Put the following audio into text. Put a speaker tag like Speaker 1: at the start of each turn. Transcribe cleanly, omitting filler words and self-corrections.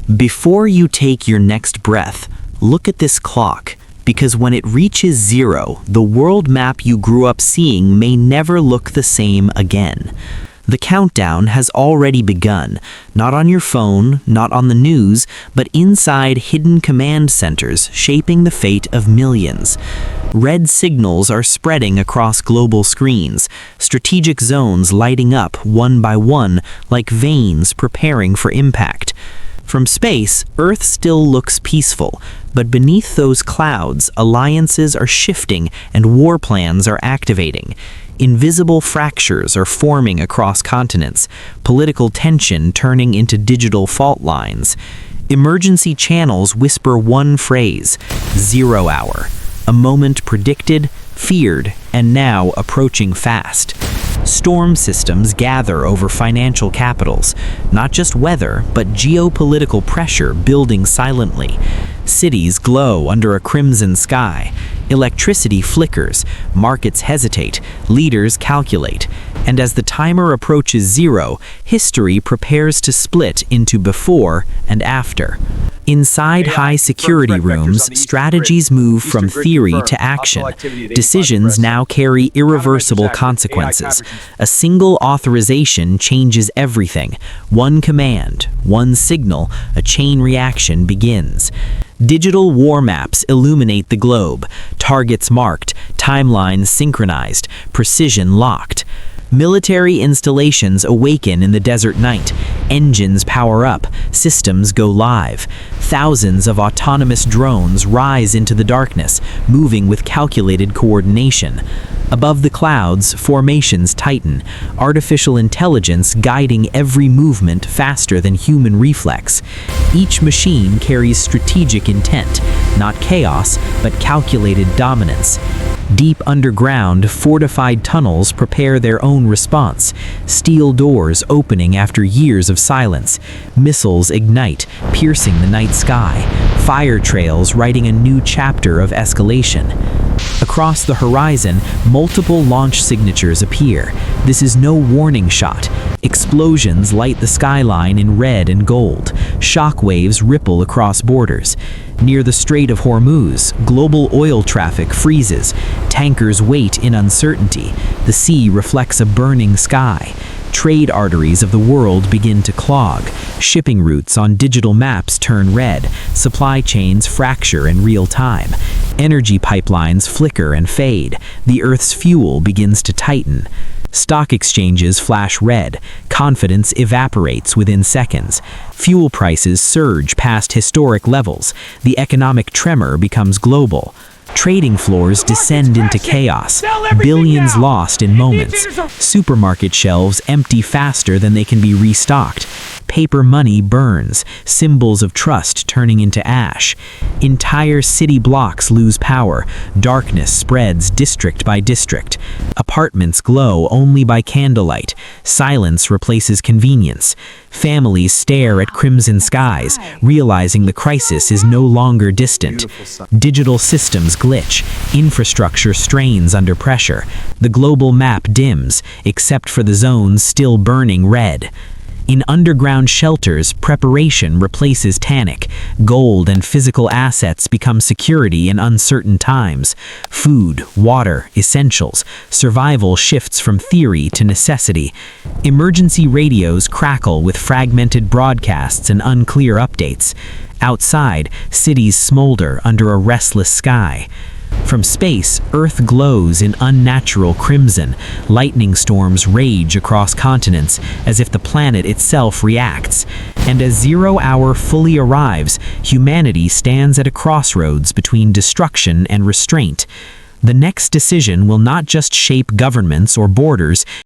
Speaker 1: Before you take your next breath, look at this clock, because when it reaches 0, the world map you grew up seeing may never look the same again. The countdown has already begun, not on your phone, not on the news, but inside hidden command centers shaping the fate of millions. Red signals are spreading across global screens, strategic zones lighting up one by one like veins preparing for impact. From space, Earth still looks peaceful, but beneath those clouds, alliances are shifting and war plans are activating. Invisible fractures are forming across continents, political tension turning into digital fault lines. Emergency channels whisper one phrase: 0 hour. A moment predicted, feared, and now approaching fast. Storm systems gather over financial capitals, not just weather, but geopolitical pressure building silently. Cities glow under a crimson sky. Electricity flickers, markets hesitate, leaders calculate. And as the timer approaches 0, history prepares to split into before and after. Inside high-security rooms, strategies move from theory to action. Decisions now carry irreversible consequences. A single authorization changes everything. One command, one signal, a chain reaction begins. Digital war maps illuminate the globe, targets marked, timelines synchronized, precision locked. Military installations awaken in the desert night. Engines power up, systems go live. Thousands of autonomous drones rise into the darkness, moving with calculated coordination. Above the clouds, formations tighten, artificial intelligence guiding every movement faster than human reflex. Each machine carries strategic intent, not chaos, but calculated dominance. Deep underground, fortified tunnels prepare their own response. Steel doors opening after years of silence. Missiles ignite, piercing the night sky. Fire trails writing a new chapter of escalation. Across the horizon, multiple launch signatures appear. This is no warning shot. Explosions light the skyline in red and gold. Shockwaves ripple across borders. Near the Strait of Hormuz, global oil traffic freezes. Tankers wait in uncertainty. The sea reflects a burning sky. Trade arteries of the world begin to clog. Shipping routes on digital maps turn red. Supply chains fracture in real time. Energy pipelines flicker and fade. The Earth's fuel begins to tighten. Stock exchanges flash red. Confidence evaporates within seconds. Fuel prices surge past historic levels. The economic tremor becomes global. Trading floors descend into chaos, billions lost in moments. Supermarket shelves empty faster than they can be restocked. Paper money burns, symbols of trust turning into ash. Entire city blocks lose power. Darkness spreads district by district. Apartments glow only by candlelight. Silence replaces convenience. Families stare at crimson skies, realizing the crisis is no longer distant. Digital systems glitch. Infrastructure strains under pressure. The global map dims, except for the zones still burning red. In underground shelters, preparation replaces panic. Gold and physical assets become security in uncertain times. Food, water, essentials. Survival shifts from theory to necessity. Emergency radios crackle with fragmented broadcasts and unclear updates. Outside, cities smolder under a restless sky. From space, Earth glows in unnatural crimson. Lightning storms rage across continents as if the planet itself reacts. And as 0 hour fully arrives, humanity stands at a crossroads between destruction and restraint. The next decision will not just shape governments or borders,